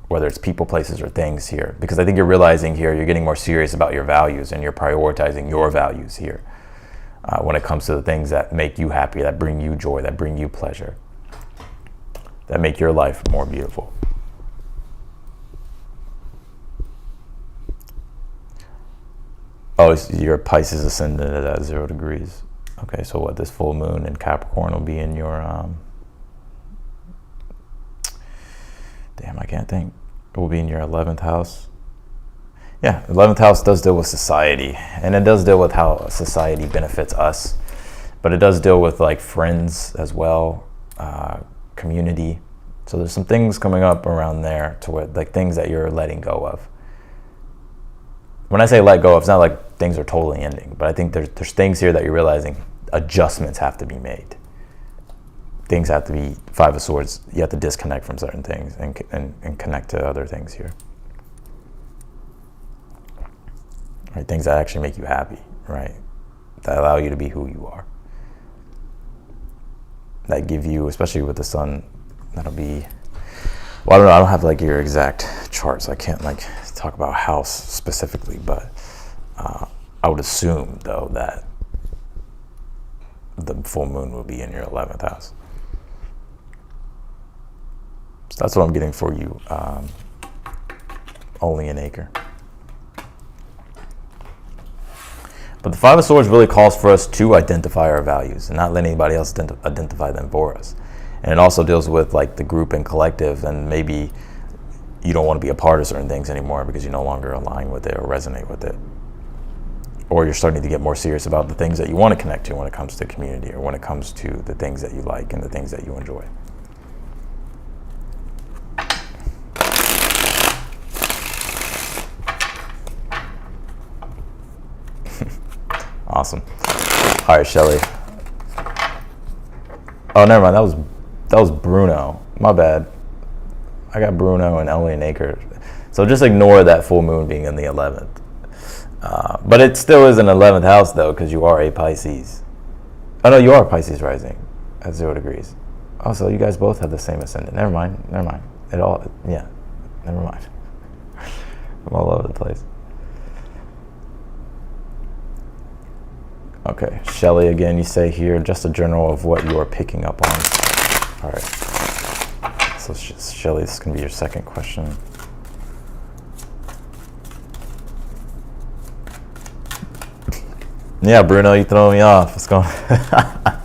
whether it's people, places, or things here. Because I think you're realizing here, you're getting more serious about your values and you're prioritizing your values here when it comes to the things that make you happy, that bring you joy, that bring you pleasure, that make your life more beautiful. Oh, your Pisces ascendant at 0 degrees. Okay, so what, this full moon in Capricorn will be in your, damn, I can't think. It will be in your 11th house. Yeah, 11th house does deal with society, and it does deal with how society benefits us, but it does deal with like friends as well, community. So there's some things coming up around there to where, like, things that you're letting go of. When I say let go, it's not like things are totally ending, but I think there's things here that you're realizing adjustments have to be made. Things have to be, Five of Swords, you have to disconnect from certain things and connect to other things here. Right, things that actually make you happy, right? That allow you to be who you are. That give you, especially with the sun, that'll be, well, I don't know, I don't have like your exact charts. I can't like talk about house specifically, but I would assume though that the full moon will be in your 11th house. So that's what I'm getting for you, only an acre. But the Five of Swords really calls for us to identify our values and not let anybody else identify them for us. And it also deals with like the group and collective, and maybe you don't want to be a part of certain things anymore because you no longer align with it or resonate with it. Or you're starting to get more serious about the things that you want to connect to when it comes to community, or when it comes to the things that you like and the things that you enjoy. Awesome. All right, Shelly. Oh, never mind. That was Bruno. My bad. I got Bruno and only an acre. So just ignore that full moon being in the 11th. But it still is an 11th house though, because you are a Pisces. Oh no, you are Pisces rising at 0 degrees. Oh, so you guys both have the same ascendant. Never mind. It all, yeah. Never mind. I'm all over the place. Okay, Shelly, again, you say here, just a general of what you are picking up on. All right. So Shelly, this is going to be your second question. Yeah, Bruno, you throw me off. What's going on?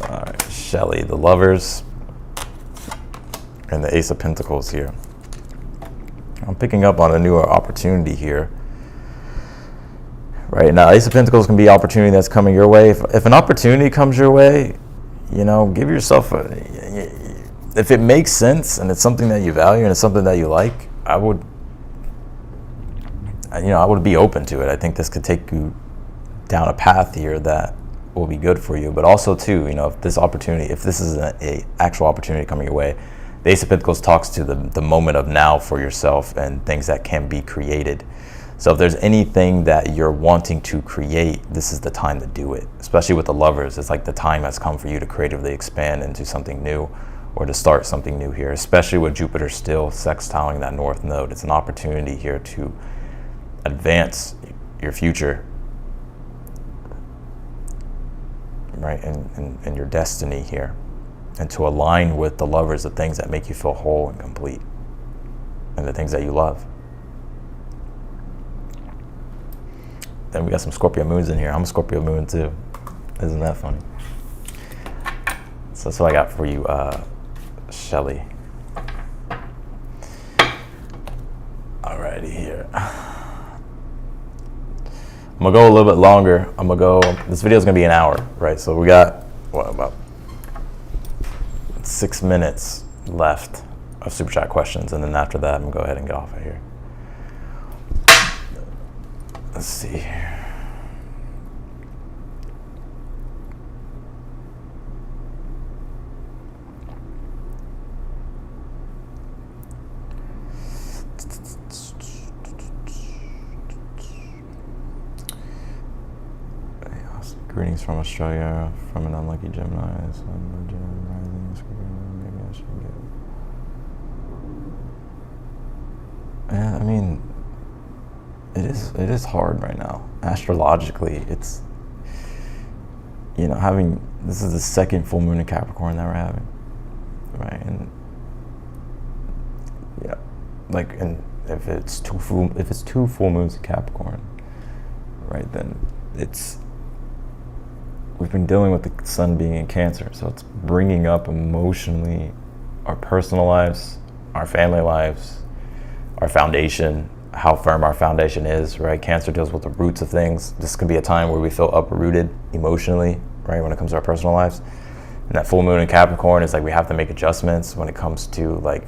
All right, Shelly, the Lovers, and the Ace of Pentacles here. I'm picking up on a newer opportunity here. Right now, Ace of Pentacles can be opportunity that's coming your way. If an opportunity comes your way, you know, give yourself if it makes sense and it's something that you value and it's something that you like, I would be open to it. I think this could take you down a path here that will be good for you. But also too, you know, if this is an actual opportunity coming your way, the Ace of Pentacles talks to the moment of now for yourself and things that can be created. So if there's anything that you're wanting to create, this is the time to do it. Especially with the Lovers, it's like the time has come for you to creatively expand into something new, or to start something new here, especially with Jupiter still sextiling that North Node. It's an opportunity here to advance your future, right, and your destiny here, and to align with the Lovers, the things that make you feel whole and complete, and the things that you love. Then we got some Scorpio moons in here. I'm a Scorpio moon too. Isn't that funny? So that's what I got for you, Shelly. Alrighty here. I'm gonna go a little bit longer. This video is gonna be an hour, right? So we got, about 6 minutes left of Super Chat questions, and then after that, I'm gonna go ahead and get off of here. Let's see here. Greetings from Australia, from an unlucky Gemini. Maybe I should get. Yeah, I mean, it is hard right now. Astrologically, it's, you know, this is the second full moon in Capricorn that we're having, right? And yeah, like, and If it's two full moons in Capricorn, right, then we've been dealing with the sun being in Cancer, so it's bringing up emotionally our personal lives, our family lives, our foundation, how firm our foundation is, right? Cancer deals with the roots of things. This could be a time where we feel uprooted emotionally, right, when it comes to our personal lives. And that full moon in Capricorn is like we have to make adjustments when it comes to like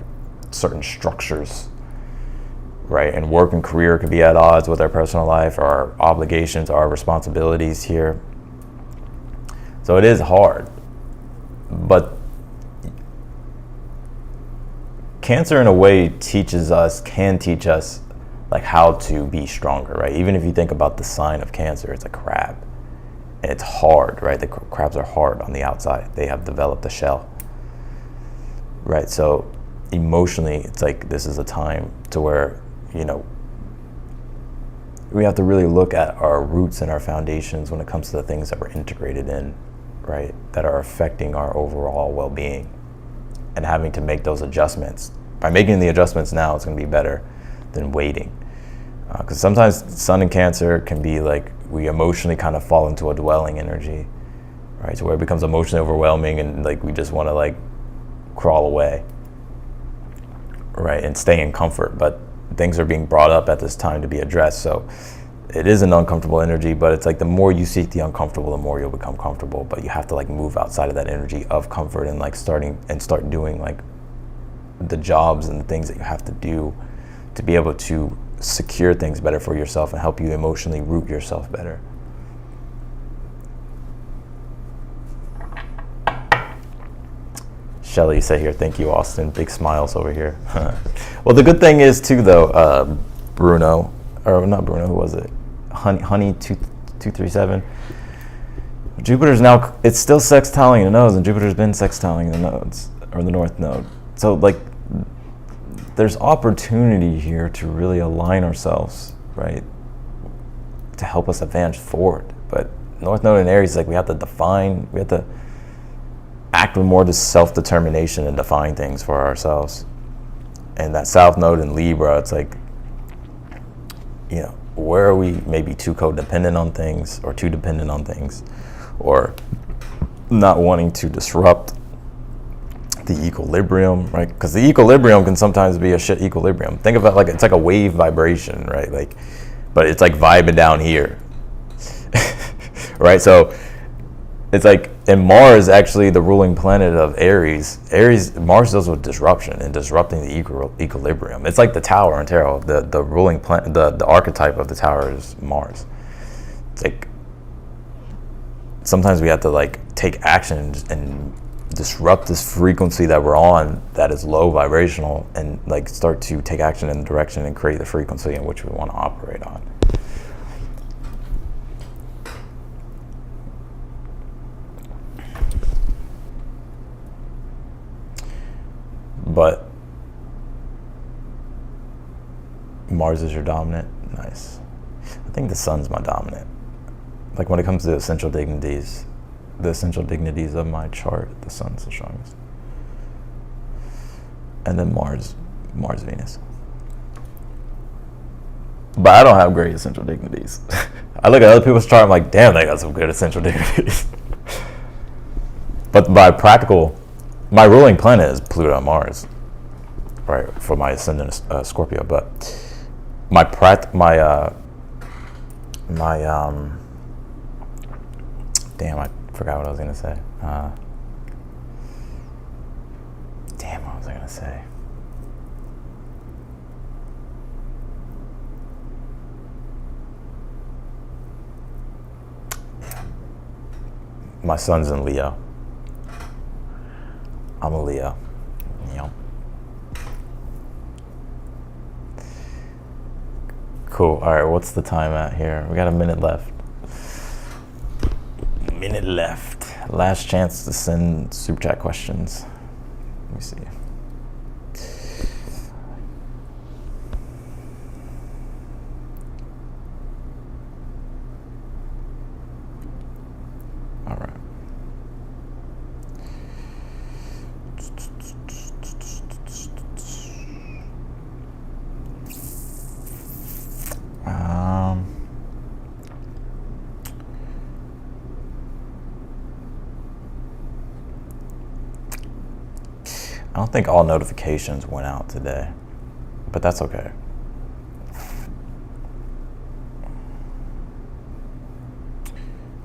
certain structures, right? And work and career could be at odds with our personal life, our obligations, our responsibilities here. So it is hard, but Cancer in a way can teach us like how to be stronger, right? Even if you think about the sign of Cancer, it's a crab. And it's hard, right? The crabs are hard on the outside. They have developed a shell, right? So emotionally, it's like this is a time to where, you know, we have to really look at our roots and our foundations when it comes to the things that we're integrated in, right? That are affecting our overall well-being, and having to make those adjustments. By making the adjustments now, it's going to be better than waiting. Because sometimes Sun in Cancer can be like we emotionally kind of fall into a dwelling energy, right? So where it becomes emotionally overwhelming and like we just want to like crawl away, right? And stay in comfort. But things are being brought up at this time to be addressed. So it is an uncomfortable energy, but it's like the more you seek the uncomfortable, the more you'll become comfortable. But you have to like move outside of that energy of comfort and like start doing like the jobs and the things that you have to do to be able to secure things better for yourself and help you emotionally root yourself better. Shelly said here, thank you, Austin. Big smiles over here. Well, the good thing is too, though, Bruno, or not Bruno, who was it? Honey 237. Jupiter's now, it's still sextiling the nodes, and Jupiter's been sextiling the nodes, or the north node. So like, there's opportunity here to really align ourselves, right? To help us advance forward. But north node in Aries is like we have to act with more self-determination and define things for ourselves. And that south node in Libra, it's like, you know, where are we maybe too codependent on things or too dependent on things, or not wanting to disrupt the equilibrium, right? Because the equilibrium can sometimes be a shit equilibrium. Think of it like it's like a wave vibration, right? Like, but it's like vibing down here, right? So it's like, and Mars actually the ruling planet of Aries. Mars deals with disruption and disrupting the equilibrium. It's like the tower in tarot. The ruling planet, the archetype of the tower is Mars. It's like sometimes we have to like take action and disrupt this frequency that we're on that is low vibrational, and like start to take action in the direction and create the frequency in which we want to operate on. But Mars is your dominant. Nice. I think the sun's my dominant. Like when it comes to essential dignities of my chart, the sun's the strongest. And then Mars, Venus. But I don't have great essential dignities. I look at other people's chart, I'm like, damn, they got some good essential dignities. But by practical, my ruling planet is Pluto and Mars, right, for my ascendant Scorpio. But damn, I forgot what I was gonna say. What was I gonna say? My son's in Leo. I'm a Leo. Yep. Cool. All right, what's the time at here? We got a minute left. Last chance to send super chat questions. Let me see. All right. don't think all notifications went out today, but that's okay.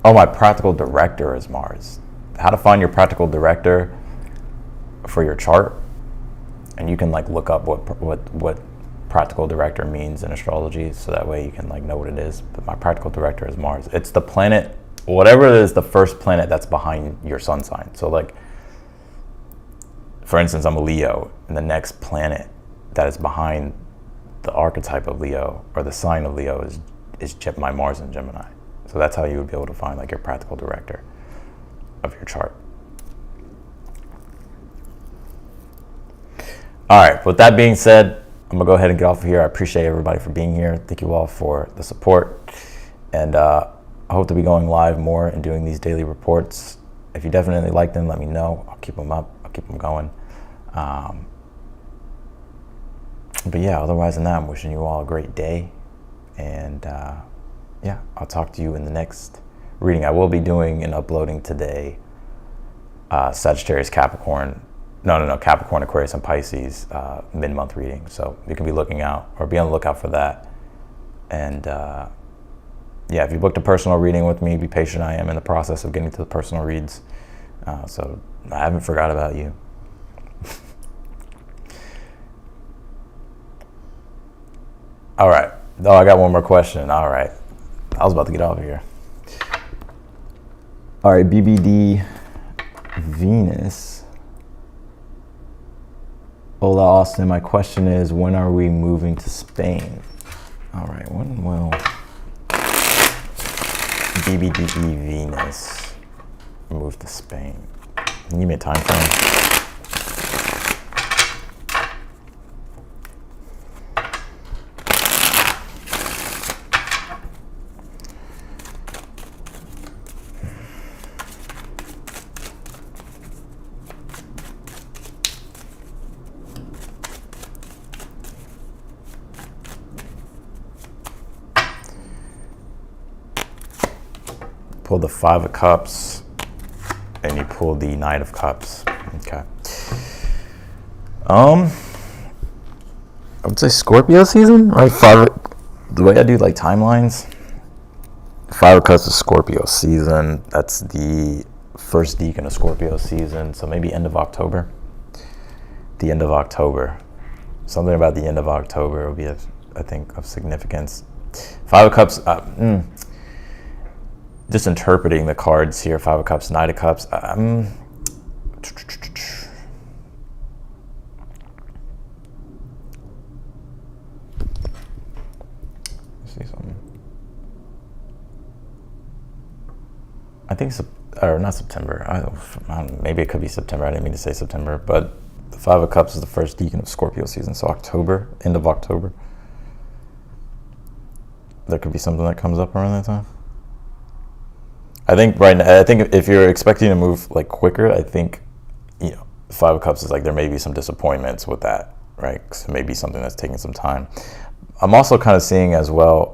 Oh, my practical director is Mars. How to find your practical director for your chart, and you can like look up what practical director means in astrology, so that way you can like know what it is. But my practical director is Mars. It's the planet, whatever it is, the first planet that's behind your sun sign. So like, for instance, I'm a Leo, and the next planet that is behind the archetype of Leo or the sign of Leo is my Mars in Gemini. So that's how you would be able to find like your practical director of your chart. All right, with that being said, I'm gonna go ahead and get off of here. I appreciate everybody for being here. Thank you all for the support. And I hope to be going live more and doing these daily reports. If you definitely like them, let me know. I'll keep them up, I'll keep them going. But yeah, otherwise than that, I'm wishing you all a great day. And yeah, I'll talk to you in the next reading. I will be doing and uploading today Sagittarius, Capricorn, Capricorn, Aquarius, and Pisces mid-month reading. So you can be looking out or be on the lookout for that. And yeah, if you booked a personal reading with me, be patient. I am in the process of getting to the personal reads. So I haven't forgot about you. All right. Oh, I got one more question. All right. I was about to get off of here. All right, BBD Venus. Hola, Austin. My question is, when are we moving to Spain? All right, when will BBDE Venus move to Spain? Can you give me a time frame? Pull the Five of Cups, and you pull the Knight of Cups. Okay. I would say Scorpio season, right? The way I do like timelines, Five of Cups is Scorpio season. That's the first decan of Scorpio season. So maybe end of October. The end of October. Something about the end of October will be, I think, of significance. Five of Cups. Just interpreting the cards here, Five of Cups, Knight of Cups. See something. I think, or not September. I don't, maybe it could be September. I didn't mean to say September, but the Five of Cups is the first decan of Scorpio season, so October, end of October. There could be something that comes up around that time. I think right now, if you're expecting to move like quicker, I think, Five of Cups is like there may be some disappointments with that, right? So maybe something that's taking some time. I'm also kind of seeing as well,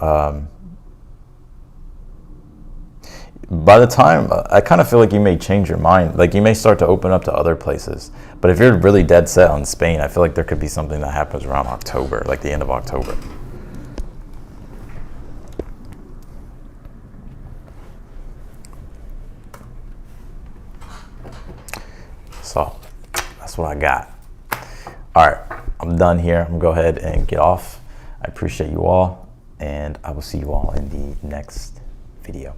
by the time, I kind of feel like you may change your mind. Like you may start to open up to other places. But if you're really dead set on Spain, I feel like there could be something that happens around October, like the end of October. So that's what I got. All right, I'm done here. I'm gonna go ahead and get off. I appreciate you all, and I will see you all in the next video.